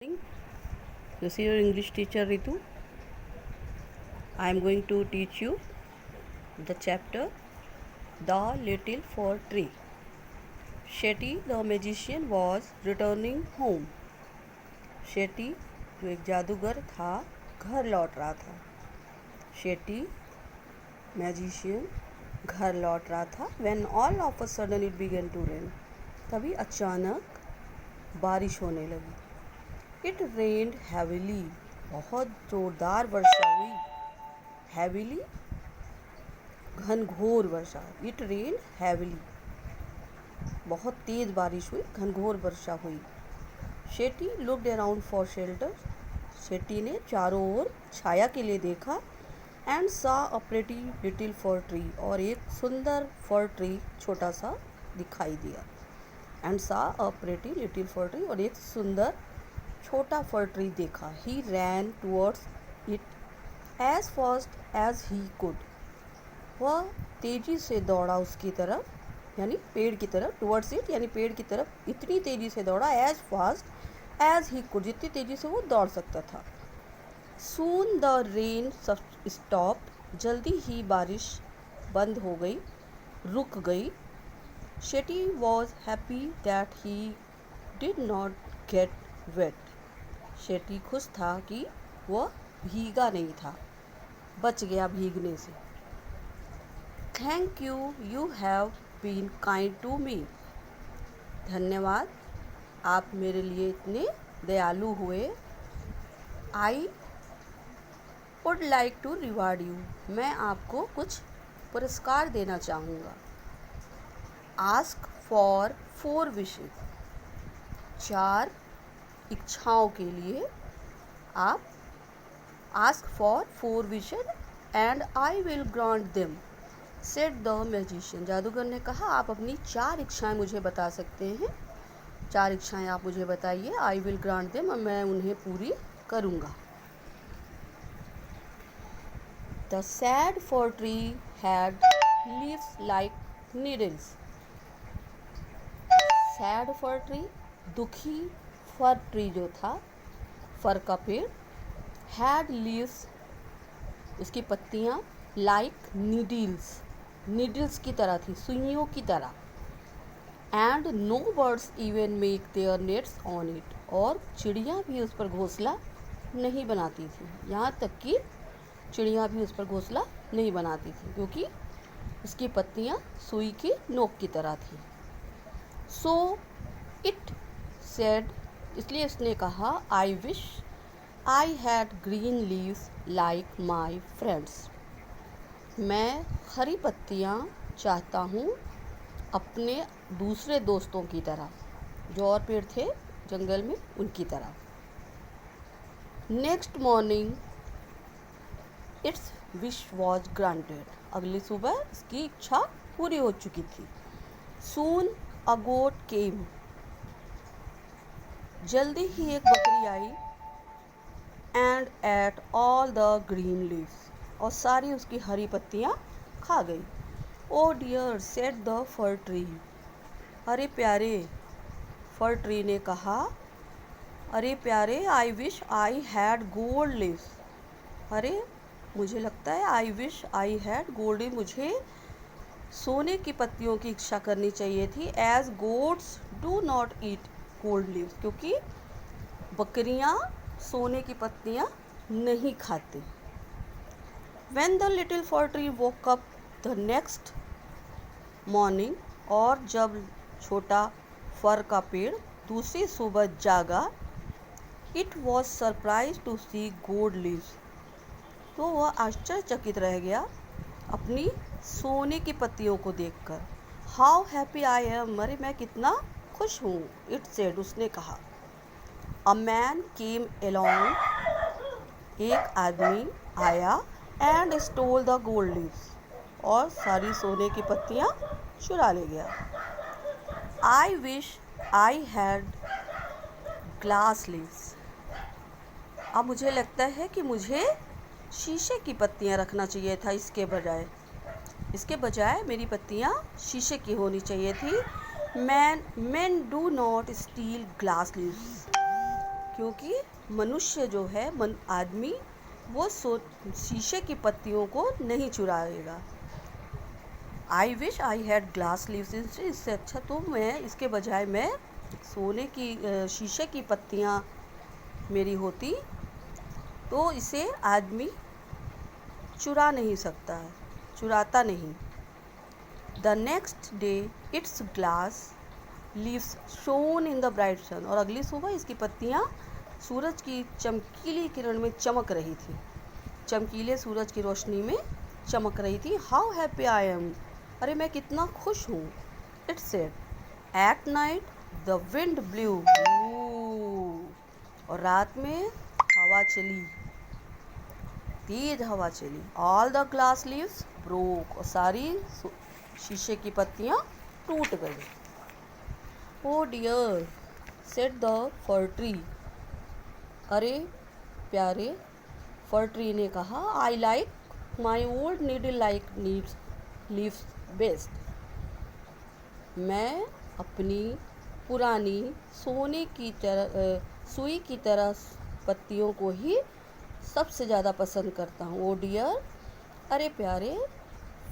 This is your English teacher Ritu. I am going to teach you the chapter The Little Fir Tree. Shetty the magician was returning home. Shetty जो एक जादूगर था घर लौट रहा था. शेटी मैजिशियन घर लौट रहा था. When all of a sudden it began to rain. तभी अचानक बारिश होने लगी. It rained heavily. बहुत जोरदार वर्षा हुई. Heavily घनघोर वर्षा. It rained heavily. बहुत तेज बारिश हुई, घनघोर वर्षा हुई. Shetty looked around for shelter. Shetty ने चारों ओर छाया के लिए देखा. And saw a pretty little fir tree. और एक सुंदर फर ट्री छोटा सा दिखाई दिया. And saw a pretty little fir tree. और एक सुंदर छोटा फर ट्री देखा. He ran towards it as fast as he could. वह तेजी से दौड़ा उसकी तरफ, यानी पेड़ की तरफ. टूवर्ड्स इट यानी पेड़ की तरफ इतनी तेजी से दौड़ा. As fast as he could, जितनी तेजी से वो दौड़ सकता था. Soon the rain stopped. जल्दी ही बारिश बंद हो गई, रुक गई. Shetty was happy that he did not get wet. Shetty खुश था कि वह भीगा नहीं था, बच गया भीगने से. Thank you, you have been kind to me. धन्यवाद, आप मेरे लिए इतने दयालु हुए. I would like to reward you. मैं आपको कुछ पुरस्कार देना चाहूँगा. Ask for 4 wishes. 4 इच्छाओं के लिए आप ask for 4 wishes and I will grant them, said the magician. जादूगर ने कहा, आप अपनी 4 इच्छाएं मुझे बता सकते हैं. 4 इच्छाएं आप मुझे बताइए. आई विल ग्रांट देम, मैं उन्हें पूरी करूँगा. The sad for tree had leaves like needles. Sad for tree, दुखी फर ट्री जो था, फर का पेड़. हैड लीव्स, उसकी पत्तियाँ, लाइक नीडल्स, नीडल्स की तरह थी, सुइयों की तरह. And no birds even make their nests on it. और चिड़िया भी उस पर घोंसला नहीं बनाती थी. यहाँ तक कि चिड़िया भी उस पर घोंसला नहीं बनाती थी, क्योंकि उसकी पत्तियाँ सुई की नोक की तरह थी. सो इट सेड, इसलिए उसने कहा, आई wish I had green leaves like my friends. मैं हरी पत्तियाँ चाहता हूँ अपने दूसरे दोस्तों की तरह, जो और पेड़ थे जंगल में उनकी तरह. Next morning it's wish was granted. अगली सुबह इसकी इच्छा पूरी हो चुकी थी. सून अ गोट केम. जल्दी ही एक बकरी आई. And ate all the green leaves. और सारी उसकी हरी पत्तियाँ खा गई. Oh dear, said the fir tree. अरे प्यारे, फर ट्री ने कहा, अरे प्यारे, I wish I had gold leaves. अरे मुझे लगता है, I wish I had gold leaves, मुझे सोने की पत्तियों की इच्छा करनी चाहिए थी. As goats do not eat gold leaves. क्योंकि बकरियाँ सोने की पत्तियाँ नहीं खाती. When the little fir tree woke up the next morning. और जब छोटा फर का पेड़ दूसरी सुबह जागा. It was surprised to see gold leaves. तो वह आश्चर्यचकित रह गया अपनी सोने की पत्तियों को देखकर. How happy I am. अरे मैं कितना खुश हूँ. It said, उसने कहा. A man came along. एक आदमी आया. And stole the gold leaves. और सारी सोने की पत्तियाँ चुरा ले गया. आई wish I had glass leaves. अब मुझे लगता है कि मुझे शीशे की पत्तियाँ रखना चाहिए था. इसके बजाय मेरी पत्तियाँ शीशे की होनी चाहिए थी. Man do not steel glass leaves. क्योंकि मनुष्य जो है आदमी वो शीशे की पत्तियों को नहीं चुराएगा। I wish I had glass leaves instead, इससे अच्छा तो मैं इसके बजाय मैं सोने की शीशे की पत्तियाँ मेरी होती तो इसे आदमी चुरा नहीं सकता है, चुराता नहीं। The next day its glass leaves shone in the bright sun, और अगली सुबह इसकी पत्तियाँ सूरज की चमकीली किरण में चमक रही थी, चमकीले सूरज की रोशनी में चमक रही थी। हाउ हैप्पी आई एम, अरे मैं कितना खुश हूँ। It said at night the wind blew, और रात में हवा चली, तेज हवा चली। All the glass leaves broke, और सारी शीशे की पत्तियाँ टूट गई। Oh dear said the fir tree, अरे प्यारे फर ट्री ने कहा, I like my old needle like leaves best, मैं अपनी पुरानी सोने की तरह सुई की तरह पत्तियों को ही सबसे ज़्यादा पसंद करता हूँ। ओ डियर, अरे प्यारे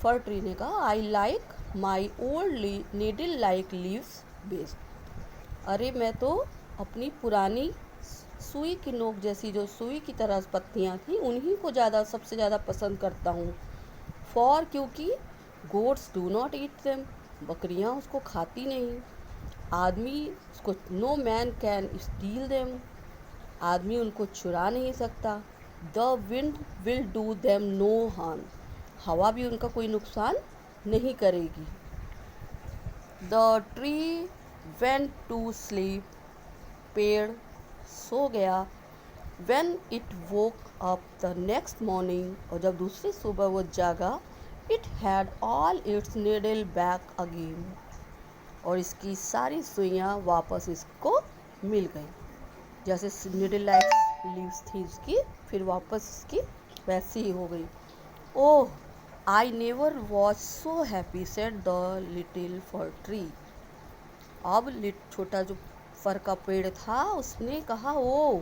फर ट्री ने कहा, I like my old needle like leaves best, अरे मैं तो अपनी पुरानी सुई की नोक जैसी जो सुई की तरह पत्तियाँ थी उन्हीं को सबसे ज़्यादा पसंद करता हूँ। फॉर, क्योंकि goats do not eat them, बकरियाँ उसको खाती नहीं। आदमी उसको, no man can steal them, आदमी उनको चुरा नहीं सकता। The wind will do them no harm, हवा भी उनका कोई नुकसान नहीं करेगी। The tree went to sleep, पेड़ सो गया। When it woke up the next morning, और जब दूसरी सुबह वो जागा, it had all its needle back again, और इसकी सारी सुइयाँ वापस इसको मिल गई, जैसे नीडल लाइक लीव्स थी इसकी, फिर वापस इसकी वैसी ही हो गई। Oh I never was so happy said the little fir tree, अब छोटा जो फर का पेड़ था उसने कहा, oh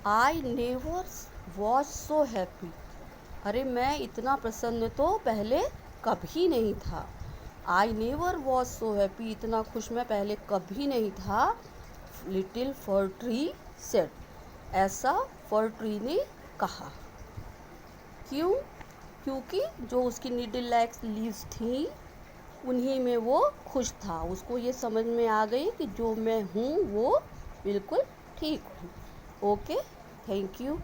I never was so happy, अरे मैं इतना प्रसन्न तो पहले कभी नहीं था। I never was so happy, इतना खुश मैं पहले कभी नहीं था। लिटिल फर ट्री सेड, ऐसा फर ट्री ने कहा। क्यों? क्योंकि जो उसकी नीडल लाइक लीव्स थी उन्हीं में वो खुश था, उसको ये समझ में आ गई कि जो मैं हूँ वो बिल्कुल ठीक हूँ। Okay, thank you.